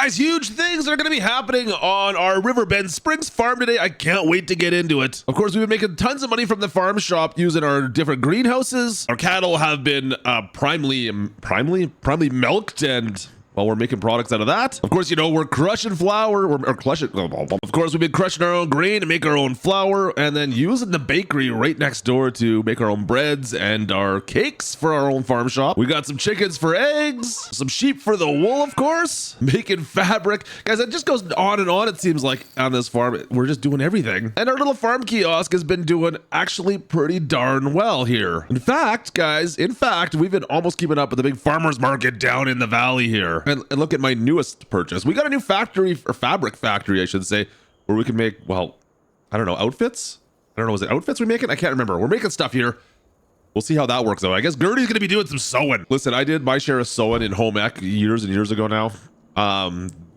Guys, huge things are going to be happening on our Riverbend Springs farm today. I can't wait to get into it. Of course, we've been making tons of money from the farm shop using our different greenhouses. Our cattle have been primely milked, and well, we're making products out of that. Of course, you know, we're crushing flour. Of course, we've been crushing our own grain to make our own flour, and then using the bakery right next door to make our own breads and our cakes for our own farm shop. We got some chickens for eggs, some sheep for the wool, of course, making fabric. Guys, it just goes on and on, it seems like, on this farm. We're just doing everything. And our little farm kiosk has been doing actually pretty darn well here. In fact, guys, we've been almost keeping up with the big farmers market down in the valley here. And look at my newest purchase. We got a new factory, or fabric factory, I should say, where we can make, well, I don't know, outfits? I don't know, is it outfits we're making? I can't remember. We're making stuff here. We'll see how that works though. I guess Gertie's gonna be doing some sewing. Listen, I did my share of sewing in home ec years and years ago now.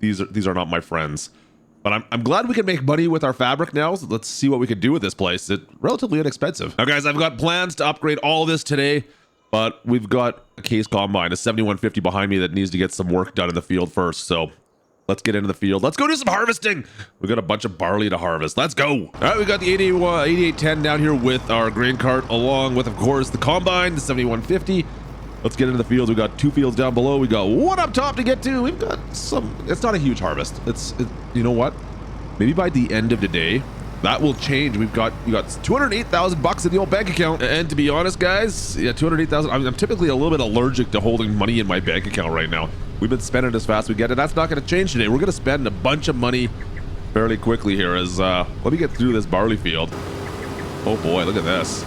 These are not my friends. But I'm glad we can make money with our fabric now. So let's see what we can do with this place. It's relatively inexpensive. Now guys, I've got plans to upgrade all this today. But we've got a case combine, a 7150 behind me that needs to get some work done in the field first. So let's get into the field. Let's go do some harvesting. We got a bunch of barley to harvest. Let's go. All right, we got the 8810 down here with our grain cart, along with, of course, the combine, the 7150. Let's get into the fields. We got 2 fields down below. We got 1 up top to get to. We've got some. It's not a huge harvest. You know what? Maybe by the end of the day, that will change. We got $208,000 in the old bank account, and to be honest, guys, yeah, $208,000. I'm typically a little bit allergic to holding money in my bank account right now. We've been spending as fast as we get, and that's not going to change today. We're going to spend a bunch of money fairly quickly here. As let me get through this barley field. Oh boy, look at this.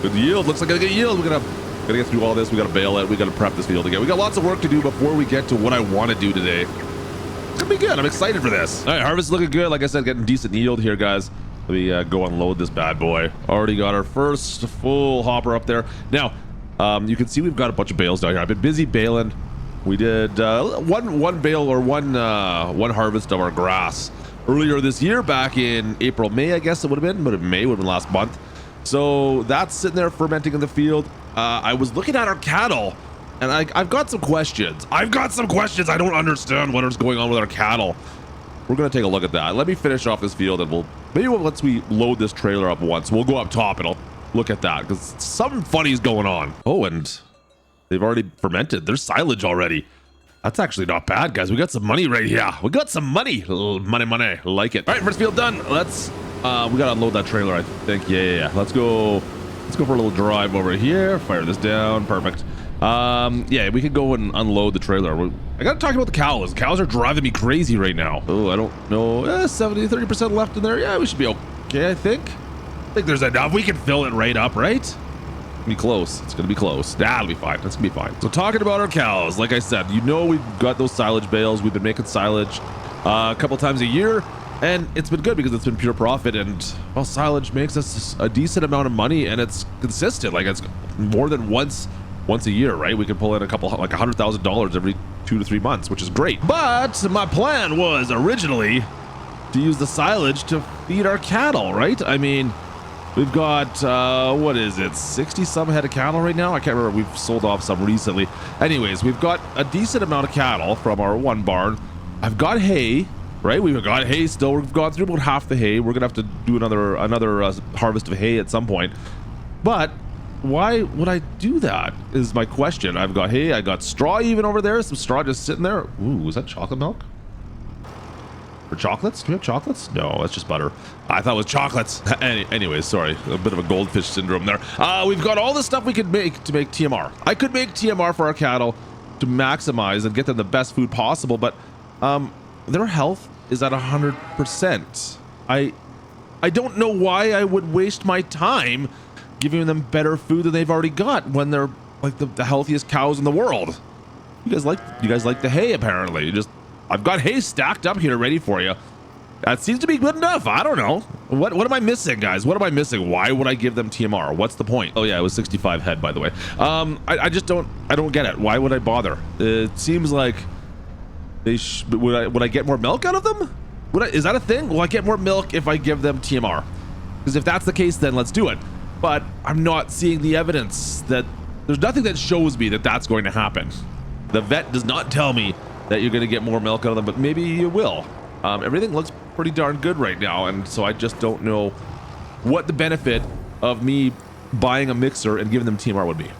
Good yield. Looks like a good yield. We're gonna get through all this. We got to bale it. We got to prep this field again. We got lots of work to do before we get to what I want to do today. It's gonna be good. I'm excited for this. All right, harvest is looking good. Like I said, getting decent yield here, guys. Let me go unload this bad boy. Already got our first full hopper up there. Now, you can see we've got a bunch of bales down here. I've been busy baling. We did one bale or one harvest of our grass earlier this year, back in April, May, I guess it would have been, but May would have been last month. So that's sitting there fermenting in the field. I was looking at our cattle. And I've got some questions. I don't understand what is going on with our cattle. We're gonna take a look at that. Let me finish off this field, and once we load this trailer up once, we'll go up top and I'll look at that, because something funny is going on. Oh, and they've already fermented. There's silage already. That's actually not bad, guys. We got some money right here. We got some money. Money. Like it. All right, first field done. Let's we gotta unload that trailer, I think. Yeah. Let's go for a little drive over here. Fire this down. Perfect. Yeah, we could go and unload the trailer. I gotta talk about the cows. The cows are driving me crazy right now. Oh, I don't know. 30% left in there. Yeah, we should be okay, I think. There's enough. We can fill it right up, right? Be close. It's gonna be close. That'll be fine. That's gonna be fine. So talking about our cows, like I said, you know, we've got those silage bales. We've been making silage a couple times a year, and it's been good because it's been pure profit. And well, silage makes us a decent amount of money, and it's consistent. Like, it's more than once a year, right? We can pull in a couple, like $100,000 every 2 to 3 months, which is great. But my plan was originally to use the silage to feed our cattle, right? I mean, we've got what is it, 60 some head of cattle right now? I can't remember. We've sold off some recently. Anyways, we've got a decent amount of cattle from our one barn. I've got hay, right? We've got hay still. We've gone through about half the hay. We're gonna have to do another harvest of hay at some point. But why would I do that is my question. I've got hay, I got straw even over there, some straw just sitting there. Ooh, is that chocolate milk? For chocolates? Do we have chocolates? No, that's just butter. I thought it was chocolates. Anyways, sorry, a bit of a goldfish syndrome there. We've got all the stuff we could make to make TMR. I could make TMR for our cattle to maximize and get them the best food possible, but their health is at 100%. I don't know why I would waste my time giving them better food than they've already got when they're like the healthiest cows in the world. You guys like the hay, apparently. I've got hay stacked up here ready for you. That seems to be good enough. I don't know. What am I missing, guys? What am I missing? Why would I give them TMR? What's the point? Oh yeah, it was 65 head, by the way. I just don't get it. Why would I bother? It seems like would I get more milk out of them? Is that a thing? Will I get more milk if I give them TMR? Because if that's the case, then let's do it. But I'm not seeing the evidence. There's nothing that shows me that that's going to happen. The vet does not tell me that you're going to get more milk out of them, but maybe you will. Everything looks pretty darn good right now, and so I just don't know what the benefit of me buying a mixer and giving them TMR would be.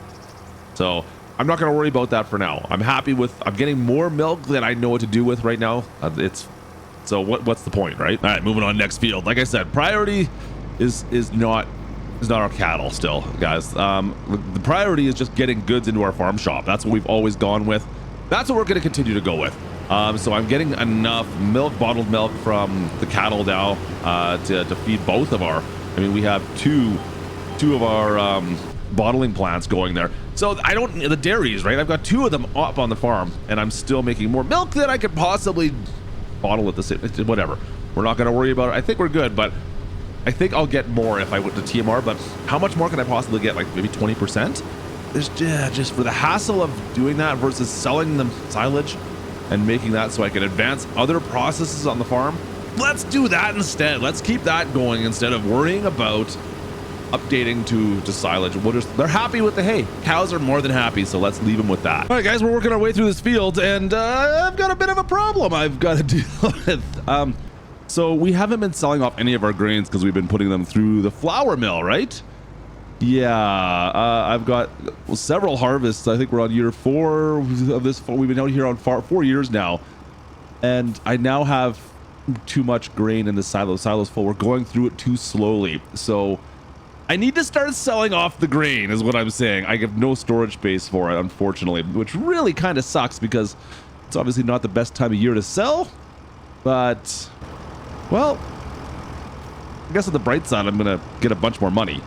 So I'm not going to worry about that for now. I'm happy with, I'm getting more milk than I know what to do with right now. So what's the point, right? All right, moving on, next field. Like I said, priority is not our cattle still, guys. The priority is just getting goods into our farm shop. That's what we've always gone with. That's what we're going to continue to go with. So I'm getting enough milk, bottled milk from the cattle now to feed both of our, I mean, we have two of our bottling plants going there. So I don't, the dairies, right? I've got 2 of them up on the farm, and I'm still making more milk than I could possibly bottle at the same, whatever. We're not going to worry about it. I think we're good, but I think I'll get more if I went to TMR, but how much more can I possibly get? Like maybe 20%? There's just for the hassle of doing that versus selling the silage and making that so I can advance other processes on the farm. Let's do that instead. Let's keep that going instead of worrying about updating to silage. They're happy with the hay. Cows are more than happy, so let's leave them with that. All right, guys, we're working our way through this field, and I've got a bit of a problem I've got to deal with. So we haven't been selling off any of our grains because we've been putting them through the flour mill, right? Yeah, I've got several harvests. I think we're on year 4 of this. We've been out here on 4 years now, and I now have too much grain in the silo. The silo's full. We're going through it too slowly, so I need to start selling off the grain is what I'm saying. I have no storage space for it, unfortunately, which really kind of sucks because it's obviously not the best time of year to sell, but well, I guess on the bright side, I'm gonna get a bunch more money.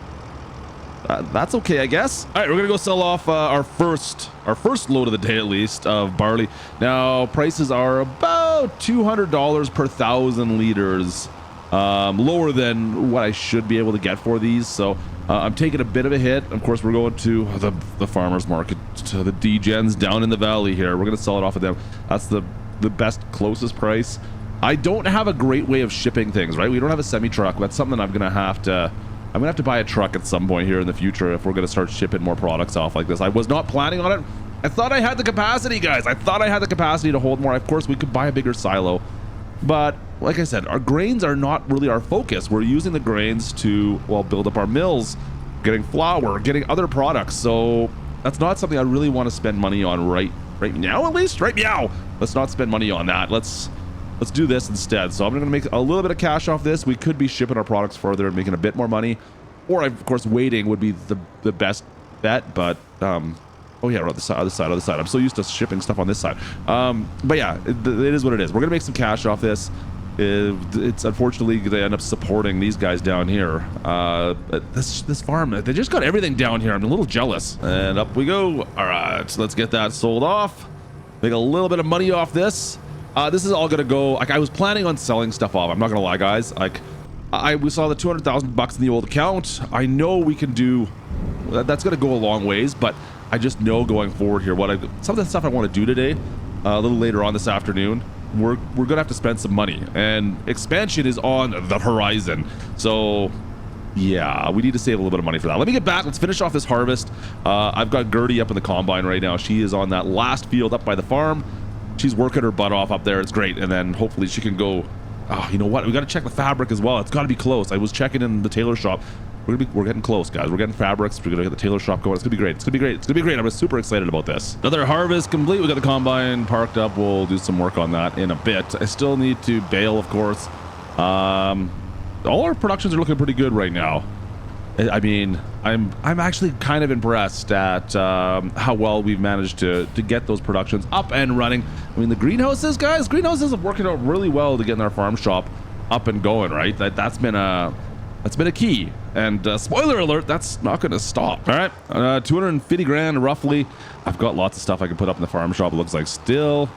That's okay, I guess. All right, we're gonna go sell off our first load of the day, at least, of barley. Now prices are about $200 per 1,000 liters, lower than what I should be able to get for these. So I'm taking a bit of a hit. Of course, we're going to the farmers market, to the D-Gens down in the valley here. We're gonna sell it off of them. That's the best, closest price. I don't have a great way of shipping things, right? We don't have a semi-truck. That's something I'm gonna have to buy a truck at some point here in the future if we're gonna start shipping more products off like this. I was not planning on it. I thought I had the capacity, guys. I thought I had the capacity to hold more. Of course, we could buy a bigger silo, but like I said, our grains are not really our focus. We're using the grains to, well, build up our mills, getting flour, getting other products. So that's not something I really want to spend money on right now, at least. Right now, let's not spend money on that. Let's do this instead. So I'm going to make a little bit of cash off this. We could be shipping our products further and making a bit more money, or of course waiting would be the best bet. But oh yeah, we're on the other side. I'm so used to shipping stuff on this side. But yeah, it is what it is. We're going to make some cash off this. It's unfortunately they end up supporting these guys down here. This farm, they just got everything down here. I'm a little jealous. And up we go. All right, so let's get that sold off. Make a little bit of money off this. This is all gonna go, like, I was planning on selling stuff off. I'm not gonna lie, guys. Like, we saw the 200,000 bucks in the old account. I know we can do, that's gonna go a long ways, but I just know going forward here, some of the stuff I want to do today, a little later on this afternoon, we're gonna have to spend some money, and expansion is on the horizon. So yeah, we need to save a little bit of money for that. Let me get back. Let's finish off this harvest. I've got Gertie up in the combine right now. She is on that last field up by the farm. She's working her butt off up there. It's great. And then hopefully she can go. Oh, you know what? We got to check the fabric as well. It's got to be close. I was checking in the tailor shop. We're getting close, guys. We're getting fabrics. We're gonna get the tailor shop going. It's gonna be great. It's gonna be great. It's gonna be great. I'm super excited about this. Another harvest complete. We got the combine parked up. We'll do some work on that in a bit. I still need to bale, of course. All our productions are looking pretty good right now. I mean, I'm actually kind of impressed at how well we've managed to get those productions up and running. I mean, the greenhouses, guys, greenhouses are working out really well to getting our farm shop up and going, right? That's been a key. And spoiler alert, that's not going to stop. All right, 250 grand roughly. I've got lots of stuff I can put up in the farm shop. It looks like still.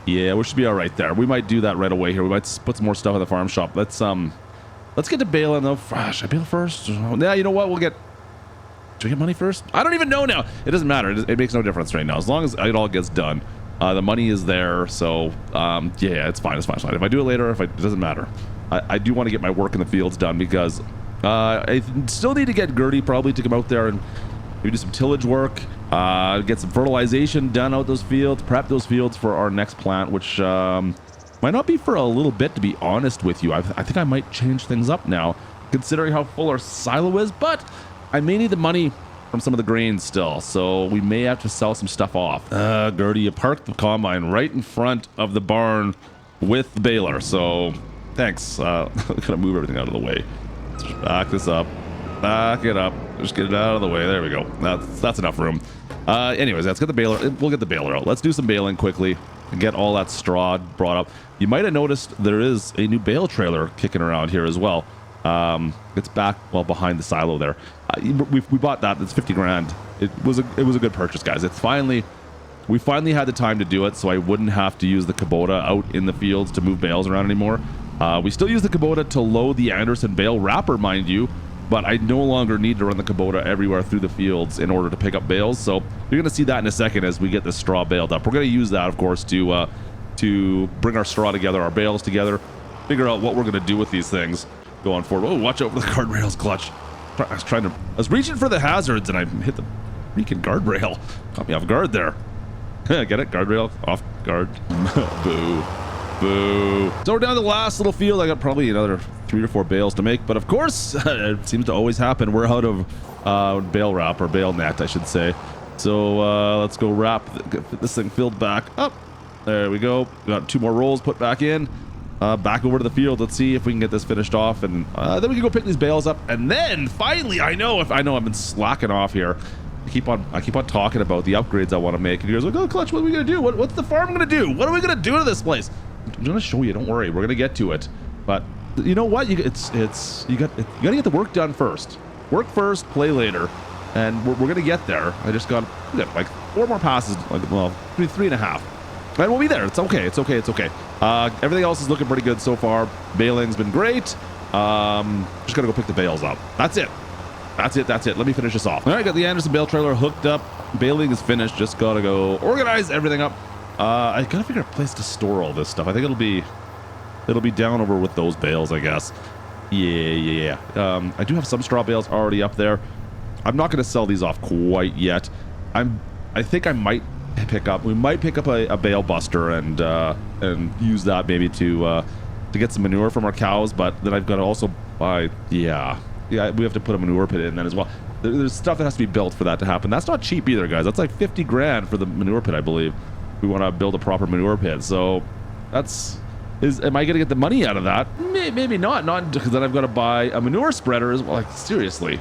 Yeah, we should be all right there. We might do that right away here. We might put some more stuff in the farm shop. Let's get to baling though. Should I bale first? Yeah, you know what? Do we get money first? I don't even know now. It doesn't matter. It makes no difference right now. As long as it all gets done. The money is there. So, yeah, it's fine. It's fine. It's fine. If I do it later, it doesn't matter. I do want to get my work in the fields done because I still need to get Gertie probably to come out there and maybe do some tillage work, get some fertilization done out those fields, prep those fields for our next plant, which might not be for a little bit, to be honest with you. I think I might change things up now, considering how full our silo is, but I may need the money from some of the grains still, so we may have to sell some stuff off. Gertie, you parked the combine right in front of the barn with the baler, so thanks. Gonna move everything out of the way. Let's just back this up, back it up, just get it out of the way. There we go. That's enough room. Anyways, let's get the baler. We'll get the baler out. Let's do some baling quickly and get all that straw brought up. You might have noticed there is a new bale trailer kicking around here as well. It's back, well, behind the silo there. We bought that. It's 50 grand. It was a good purchase, guys. We finally had the time to do it, so I wouldn't have to use the Kubota out in the fields to move bales around anymore. We still use the Kubota to load the Anderson bale wrapper, mind you, but I no longer need to run the Kubota everywhere through the fields in order to pick up bales. So you're going to see that in a second as we get this straw baled up. We're going to use that, of course, to bring our straw together, our bales together, figure out what we're going to do with these things going forward. Oh, watch out for the guardrails, Klutch. I was reaching for the hazards and I hit the freaking guardrail. Caught me off guard there. Get it? Guardrail off guard. Boo. Boo. So we're down to the last little field. I got probably another 3 or 4 bales to make, but of course, it seems to always happen. We're out of bale wrap, or bale net, I should say. So let's go get this thing filled back up. There we go. Got 2 more rolls put back in. Back over to the field. Let's see if we can get this finished off, and then we can go pick these bales up. And then finally, I know I've been slacking off here. I keep on talking about the upgrades I want to make, and you guys are like, oh, Klutch, what are we gonna do? What's the farm gonna do? What are we gonna do to this place? I'm gonna show you. Don't worry, we're gonna get to it. But you know what? You gotta get the work done first. Work first, play later, and we're gonna get there. We got like 4 more passes, like, well, 3.5. And we'll be there. It's okay. It's okay. It's okay. Everything else is looking pretty good so far. Baling's been great. Just gotta go pick the bales up. That's it. Let me finish this off. All right, got the Anderson bale trailer hooked up. Baling is finished. Just gotta go organize everything up. I gotta figure a place to store all this stuff. I think it'll be down over with those bales, I guess. Yeah. I do have some straw bales already up there. I'm not gonna sell these off quite yet. I think I might we might pick up a bale buster and use that maybe to get some manure from our cows, but then I've got to also buy, yeah, we have to put a manure pit in then as well. There's stuff that has to be built for that to happen. That's not cheap either, guys. That's like 50 grand for the manure pit, I believe. We want to build a proper manure pit. So am I going to get the money out of that? Maybe not because then I've got to buy a manure spreader as well. Like, seriously,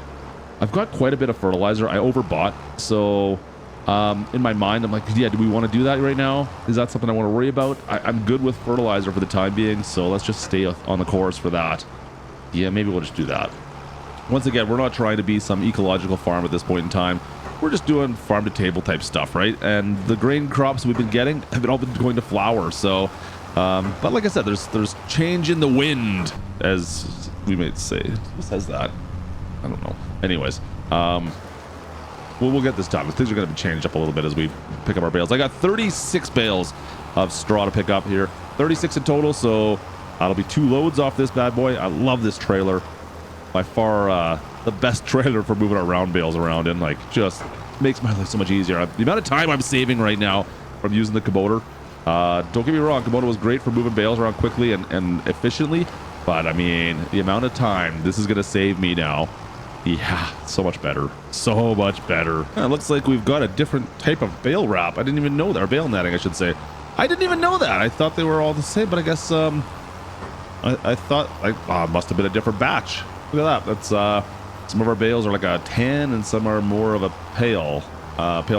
I've got quite a bit of fertilizer. I overbought, so in my mind, I'm like, yeah, do we want to do that right now? Is that something I want to worry about? I'm good with fertilizer for the time being, so let's just stay on the course for that. Yeah, maybe we'll just do that. Once again, we're not trying to be some ecological farm at this point in time. We're just doing farm to table type stuff, right? And the grain crops we've been getting have all been going to flour, so but like I said, there's change in the wind, as we might say. Who says that? I don't know. Anyways, we'll get this done. Things are going to be changed up a little bit as we pick up our bales. I got 36 bales of straw to pick up here. 36 in total, so that'll be 2 loads off this bad boy. I love this trailer. By far the best trailer for moving our round bales around in. Like, just makes my life so much easier. The amount of time I'm saving right now from using the Kubota. Don't get me wrong, Kubota was great for moving bales around quickly and efficiently. But, I mean, the amount of time this is going to save me now. Yeah, so much better. So much better. It looks like we've got a different type of bale wrap. I didn't even know that. Or bale netting, I should say. I didn't even know that. I thought they were all the same, but I guess I thought must have been a different batch. Look at that. That's some of our bales are like a tan and some are more of a pale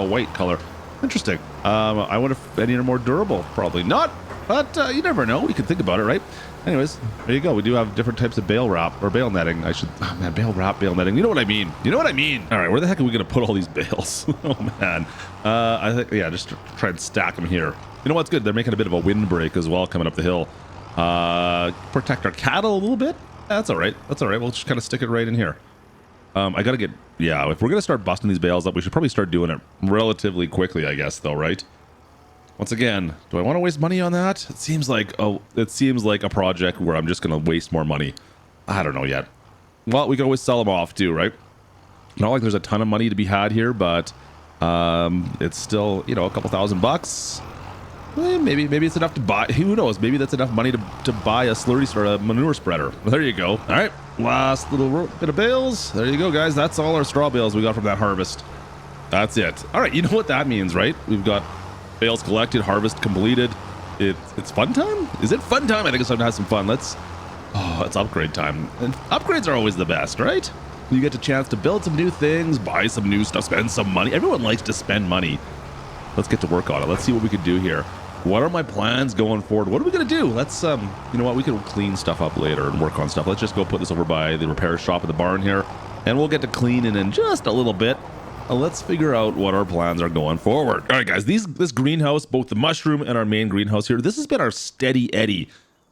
white color. Interesting. I wonder if any are more durable. Probably not, but you never know. You can think about it, right? Anyways, there you go. We do have different types of bale wrap or bale netting. Bale wrap, bale netting. You know what I mean. All right, where the heck are we going to put all these bales? Oh, man. I think, yeah, just try and stack them here. You know what's good? They're making a bit of a windbreak as well coming up the hill. Protect our cattle a little bit. That's all right. We'll just kind of stick it right in here. I got to get, yeah, if we're going to start busting these bales up, we should probably start doing it relatively quickly, I guess, though, right? Once again, do I want to waste money on that? It seems like a project where I'm just going to waste more money. I don't know yet. Well, we can always sell them off too, right? Not like there's a ton of money to be had here, but it's still, you know, a couple $1,000. Maybe it's enough to buy. Who knows? Maybe that's enough money to buy a slurry or a manure spreader. There you go. All right, last little bit of bales. There you go, guys. That's all our straw bales we got from that harvest. That's it. All right, you know what that means, right? We've got bales collected, harvest completed. It's fun time. Is it fun time? I think it's time to have some fun. It's upgrade time. And upgrades are always the best, right? You get a chance to build some new things, buy some new stuff, spend some money. Everyone likes to spend money. Let's get to work on it. Let's see what we can do here. What are my plans going forward? What are we going to do? Let's, you know what? We can clean stuff up later and work on stuff. Let's just go put this over by the repair shop at the barn here, and we'll get to cleaning in just a little bit. Let's figure out what our plans are going forward. All right, guys, this greenhouse, both the mushroom and our main greenhouse here, this has been our steady Eddie.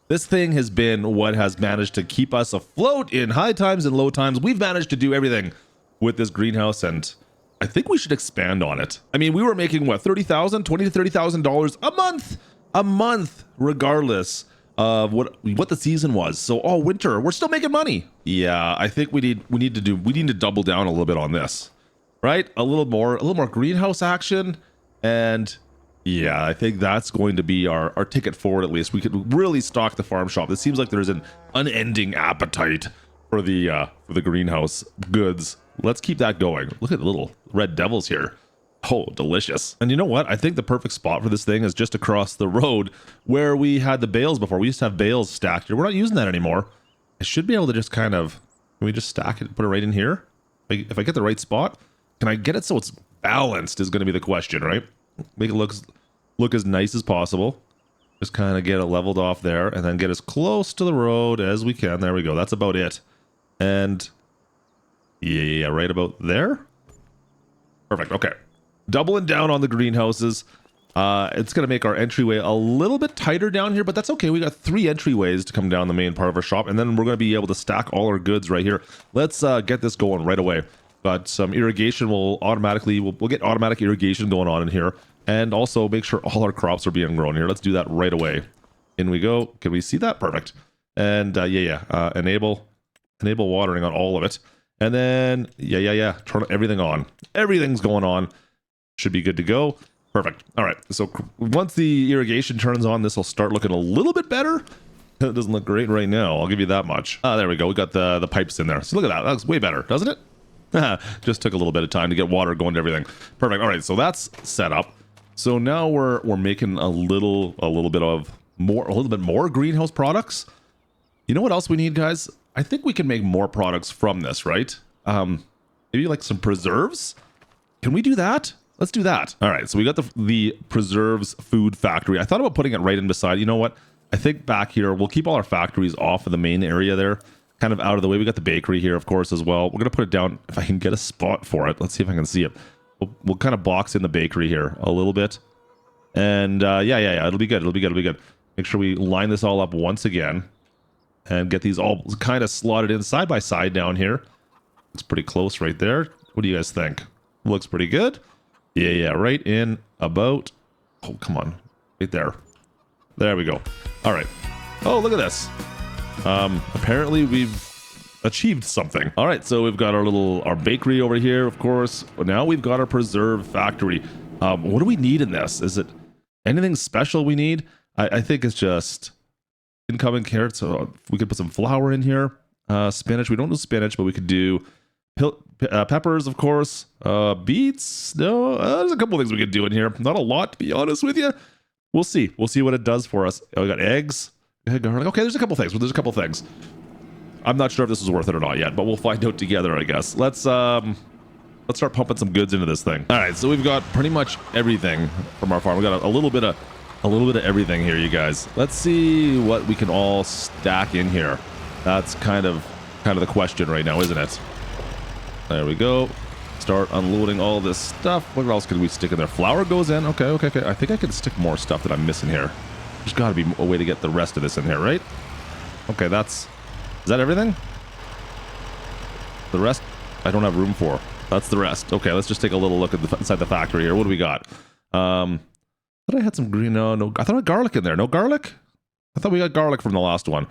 This thing has been what has managed to keep us afloat in high times and low times. We've managed to do everything with this greenhouse, and I think we should expand on it. I mean, we were making what, $30,000, $20,000 to $30,000 a month, regardless of what the season was. So all winter, we're still making money. Yeah, I think we need to double down a little bit on this, right? A little more greenhouse action, and yeah, I think that's going to be our ticket forward. At least we could really stock the farm shop. It seems like there's an unending appetite for the greenhouse goods. Let's keep that going. Look at the little red devils here. Oh, delicious. And you know what? I think the perfect spot for this thing is just across the road where we had the bales before. We used to have bales stacked here. We're not using that anymore. I should be able to just kind of, can we just stack it and put it right in here? If I get the right spot, can I get it so it's balanced is going to be the question, right? Make it look as nice as possible. Just kind of get it leveled off there and then get as close to the road as we can. There we go. That's about it. And yeah, right about there. Perfect. Okay. Doubling down on the greenhouses. It's going to make our entryway a little bit tighter down here, but that's okay. We got 3 entryways to come down the main part of our shop, and then we're going to be able to stack all our goods right here. Let's get this going right away. But some irrigation will automatically, we'll get automatic irrigation going on in here, and also make sure all our crops are being grown here. Let's do that right away. In we go. Can we see that? Perfect. And enable watering on all of it. And then, turn everything on. Everything's going on. Should be good to go. Perfect. All right. So once the irrigation turns on, this will start looking a little bit better. It doesn't look great right now. I'll give you that much. There we go. We got the pipes in there. So look at that. That looks way better, doesn't it? Just took a little bit of time to get water going to everything. Perfect. All right. So that's set up. So now we're making a little bit more greenhouse products. You know what else we need, guys? I think we can make more products from this, right? Maybe like some preserves. Can we do that? Let's do that. All right, so we got the preserves food factory. I thought about putting it right in beside. You know what? I think back here, we'll keep all our factories off of the main area there, kind of out of the way. We got the bakery here, of course, as well. We're going to put it down if I can get a spot for it. Let's see if I can see it. We'll kind of box in the bakery here a little bit. And yeah, it'll be good. It'll be good. Make sure we line this all up once again and get these all kind of slotted in side by side down here. It's pretty close right there. What do you guys think? Looks pretty good. Yeah, right in about, oh, come on, right there. There we go. All right. Oh, look at this. Apparently we've achieved something. All right, so we've got our bakery over here, of course. Now we've got our preserve factory. What do we need in this? Is it anything special we need? I think it's just incoming carrots. So we could put some flour in here. Spinach. We don't do spinach, but we could do peppers, of course. Beets. No, there's a couple things we could do in here. Not a lot, to be honest with you. We'll see. We'll see what it does for us. Oh, we got eggs. Garlic. Okay, there's a couple things. I'm not sure if this is worth it or not yet, but we'll find out together, I guess. Let's start pumping some goods into this thing. All right, so we've got pretty much everything from our farm. We got a little bit of everything here, you guys. Let's see what we can all stack in here. That's kind of the question right now, isn't it? There we go. Start unloading all this stuff. What else could we stick in there? Flour goes in. Okay. I think I can stick more stuff that I'm missing here. There's got to be a way to get the rest of this in here, right? Okay, is that everything? The rest, I don't have room for. That's the rest. Okay, let's just take a little look at inside the factory here. What do we got? I thought I had some green. No. I thought I had garlic in there. No garlic? I thought we got garlic from the last one.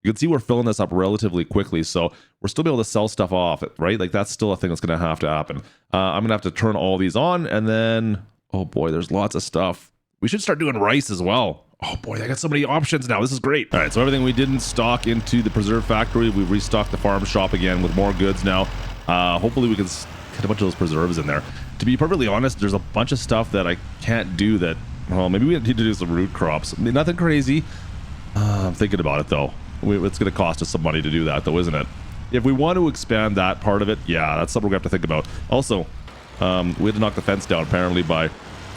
You can see we're filling this up relatively quickly, so we're still be able to sell stuff off, right? Like that's still a thing that's going to happen. I'm going to have to turn all these on, and then, oh boy, there's lots of stuff. We should start doing rice as well. Oh boy, I got so many options now. This is great. All right, so everything we didn't stock into the preserve factory, we've restocked the farm shop again with more goods now. Hopefully we can get a bunch of those preserves in there. To be perfectly honest, there's a bunch of stuff that I can't do that, well, maybe we need to do some root crops. I mean, nothing crazy. I'm thinking about it though. It's going to cost us some money to do that though, isn't it? If we want to expand that part of it, yeah, that's something we're going to have to think about. Also, we had to knock the fence down apparently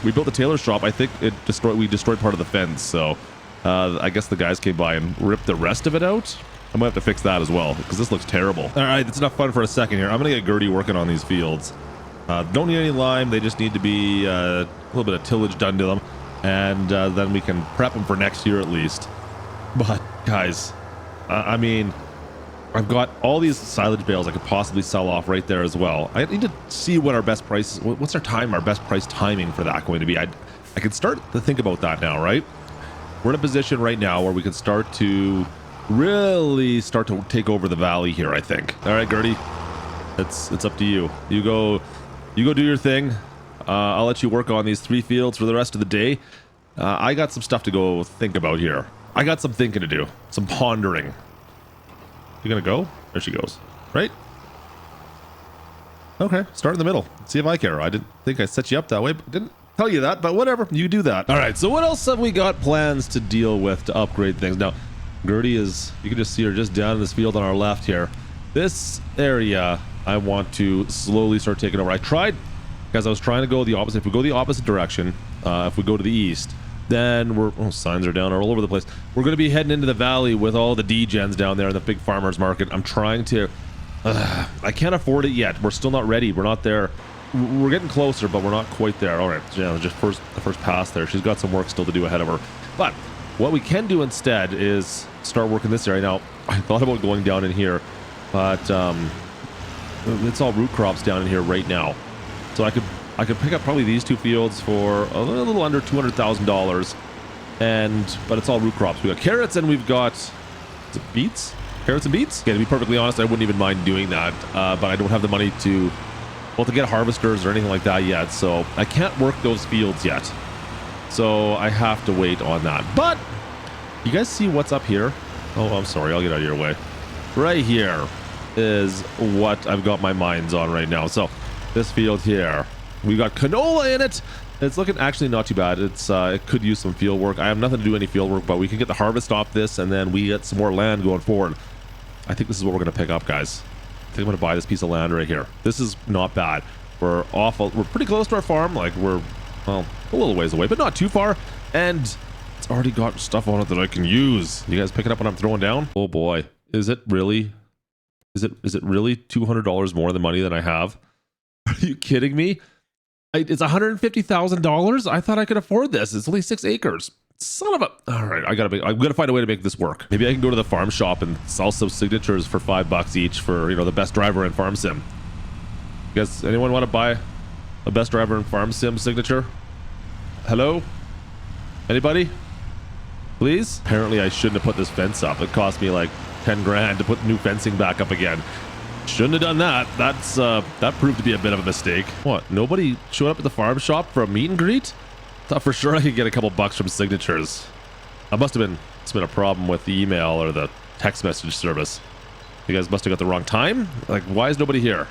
we built the tailor shop. I think we destroyed part of the fence, so I guess the guys came by and ripped the rest of it out. I might have to fix that as well because this looks terrible. All right, it's enough fun for a second here. I'm gonna get Gertie working on these fields. Don't need any lime. They just need to be a little bit of tillage done to them, and then we can prep them for next year at least. But guys, I mean, I've got all these silage bales I could possibly sell off right there as well. I need to see what our best price, what's our best price timing for that going to be. I can start to think about that now, right? We're in a position right now where we can start to really start to take over the valley here, I think. All right, Gertie, it's up to you. You go do your thing. I'll let you work on these 3 fields for the rest of the day. I got some stuff to go think about here. I got some thinking to do, some pondering. You gonna go? There she goes. Right? Okay, start in the middle. See if I care. I didn't think I set you up that way, but didn't tell you that, but whatever. You do that. All right, so what else have we got plans to deal with to upgrade things? Now, Gertie is, you can just see her just down in this field on our left here. This area, I want to slowly start taking over. I tried, because I was trying to go the opposite. If we go the opposite direction, if we go to the east, then signs are down all over the place. We're going to be heading into the valley with all the D-gens down there in the big farmers market. I'm trying to, I can't afford it yet. We're still not ready. We're not there. We're getting closer, but we're not quite there. All right, yeah, just the first pass there. She's got some work still to do ahead of her. But what we can do instead is start working this area. Now, I thought about going down in here, but it's all root crops down in here right now. So I could pick up probably these 2 fields for a little under $200,000, but it's all root crops. We got carrots and we've got, is it beets? Carrots and beets? Okay, to be perfectly honest, I wouldn't even mind doing that, but I don't have the money to get harvesters or anything like that yet, so I can't work those fields yet. So I have to wait on that. But you guys see what's up here? Oh, I'm sorry, I'll get out of your way. Right here is what I've got my minds on right now. So this field here, we got canola in it. It's looking actually not too bad. It could use some field work. I have nothing to do any field work, but we can get the harvest off this, and then we get some more land going forward. I think this is what we're going to pick up, guys. I think I'm going to buy this piece of land right here. This is not bad. We're pretty close to our farm. Like we're, well, a little ways away, but not too far. And it's already got stuff on it that I can use. You guys picking up what I'm throwing down? Oh boy, is it really? Is it really $200 more than money than I have? Are you kidding me? It's $150,000. I thought I could afford this. It's only 6 acres. Son of a. All right, I'm gonna find a way to make this work. Maybe I can go to the farm shop and sell some signatures for $5 each for, you know, the best driver in farm sim. You guys, anyone want to buy a best driver in farm sim signature? Hello? Anybody? Please? Apparently I shouldn't have put this fence up. It cost me like 10 grand to put new fencing back up again. Shouldn't have done that. That proved to be a bit of a mistake. What? Nobody showed up at the farm shop for a meet and greet? Thought for sure I could get a couple bucks from signatures. It's been a problem with the email or the text message service. You guys must have got the wrong time? Like, why is nobody here?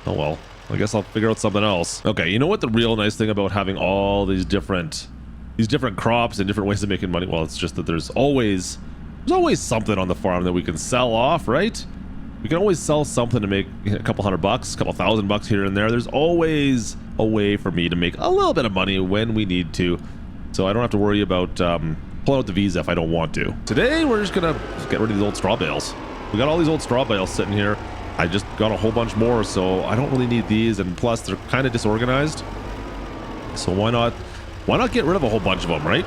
Oh well, I guess I'll figure out something else. Okay, you know what the real nice thing about having all these different crops and different ways of making money? Well, it's just that there's always something on the farm that we can sell off, right? We can always sell something to make a couple $100, a couple $1,000 here and there. There's always a way for me to make a little bit of money when we need to. So I don't have to worry about pulling out the visa if I don't want to. Today, we're just gonna get rid of these old straw bales. We got all these old straw bales sitting here. I just got a whole bunch more, so I don't really need these. And plus, they're kind of disorganized. So why not get rid of a whole bunch of them, right?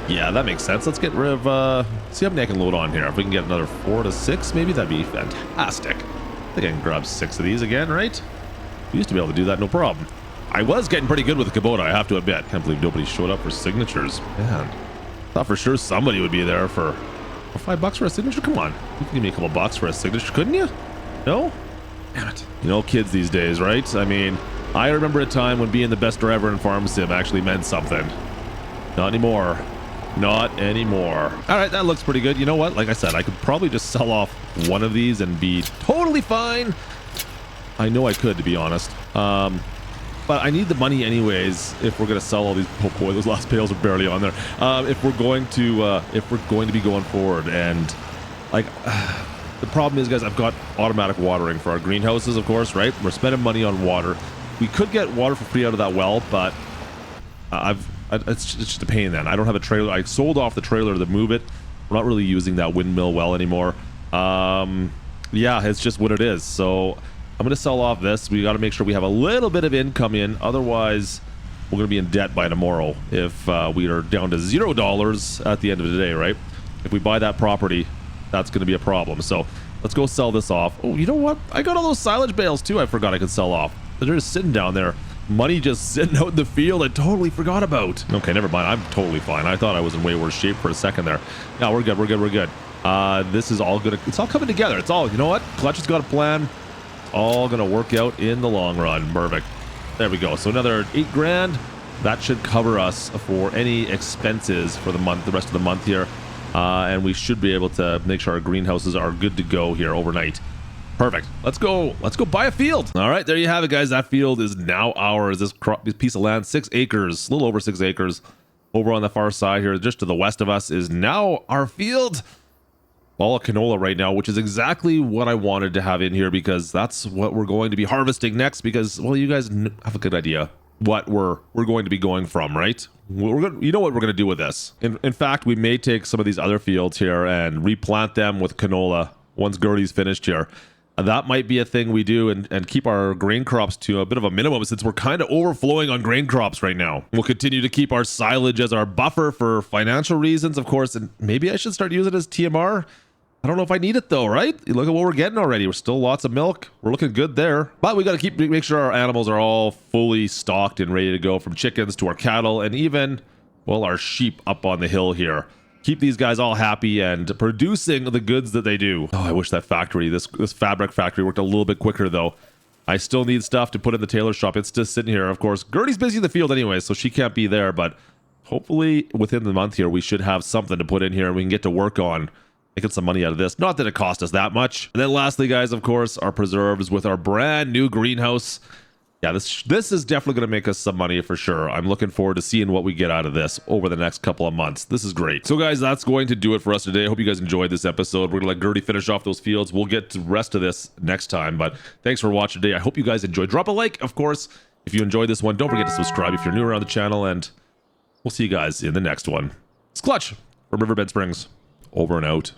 Yeah, that makes sense. Let's get rid of, see how many I can load on here. If we can get another 4 to 6, maybe that'd be fantastic. I think I can grab 6 of these again, right? We used to be able to do that, no problem. I was getting pretty good with the Kubota, I have to admit. Can't believe nobody showed up for signatures. Man, thought for sure somebody would be there for Or $5 for a signature? Come on. You can give me a couple bucks for a signature, couldn't you? No? Damn it. You know, kids these days, right? I mean, I remember a time when being the best driver in Farm Sim actually meant something. Not anymore. Not anymore. All right, that looks pretty good. You know what? Like I said, I could probably just sell off one of these and be totally fine. I know I could, to be honest. But I need the money anyways if we're going to sell all these. Oh boy, those last pails are barely on there. If we're going to be going forward, and like the problem is, guys, I've got automatic watering for our greenhouses, of course, right? We're spending money on water. We could get water for free out of that well, but it's just a pain then. I don't have a trailer. I sold off the trailer to move it. We're not really using that windmill well anymore. Yeah, it's just what it is. So I'm going to sell off this. We got to make sure we have a little bit of income in. Otherwise, we're going to be in debt by tomorrow if we are down to $0 at the end of the day, right? If we buy that property, that's going to be a problem. So let's go sell this off. Oh, you know what? I got all those silage bales too. I forgot I could sell off. They're just sitting down there. Money just sitting out in the field I totally forgot about. Okay, never mind. I'm totally fine. I thought I was in way worse shape for a second there. No, we're good. We're good. We're good. This is all good. It's all coming together. It's all, you know what? Klutch has got a plan. It's all going to work out in the long run. Perfect. There we go. So another 8 grand. That should cover us for any expenses for the month, the rest of the month here. And we should be able to make sure our greenhouses are good to go here overnight. Perfect. Let's go buy a field. All right, there you have it, guys. That field is now ours. This piece of land, 6 acres, a little over 6 acres, over on the far side here, just to the west of us, is now our field. All of canola right now, which is exactly what I wanted to have in here, because that's what we're going to be harvesting next. Because, well, you guys have a good idea what we're going to be going from, right? You know what we're going to do with this. In fact, we may take some of these other fields here and replant them with canola once Gertie's finished here. That might be a thing we do, and keep our grain crops to a bit of a minimum, since we're kind of overflowing on grain crops right now. We'll continue to keep our silage as our buffer for financial reasons, of course, and maybe I should start using it as TMR. I don't know if I need it though, right? You look at what we're getting already. We're still lots of milk. We're looking good there. But we got to make sure our animals are all fully stocked and ready to go, from chickens to our cattle, and even, well, our sheep up on the hill here. Keep these guys all happy and producing the goods that they do. Oh, I wish that factory, this fabric factory, worked a little bit quicker though. I still need stuff to put in the tailor shop. It's just sitting here, of course. Gertie's busy in the field anyway, so she can't be there, but hopefully within the month here, we should have something to put in here and we can get to work on making some money out of this. Not that it cost us that much. And then lastly, guys, of course, our preserves with our brand new greenhouse. Yeah, this is definitely going to make us some money for sure. I'm looking forward to seeing what we get out of this over the next couple of months. This is great. So guys, that's going to do it for us today. I hope you guys enjoyed this episode. We're going to let Gertie finish off those fields. We'll get to the rest of this next time, but thanks for watching today. I hope you guys enjoyed. Drop a like, of course, if you enjoyed this one. Don't forget to subscribe if you're new around the channel, and we'll see you guys in the next one. It's Klutch from Riverbend Springs. Over and out.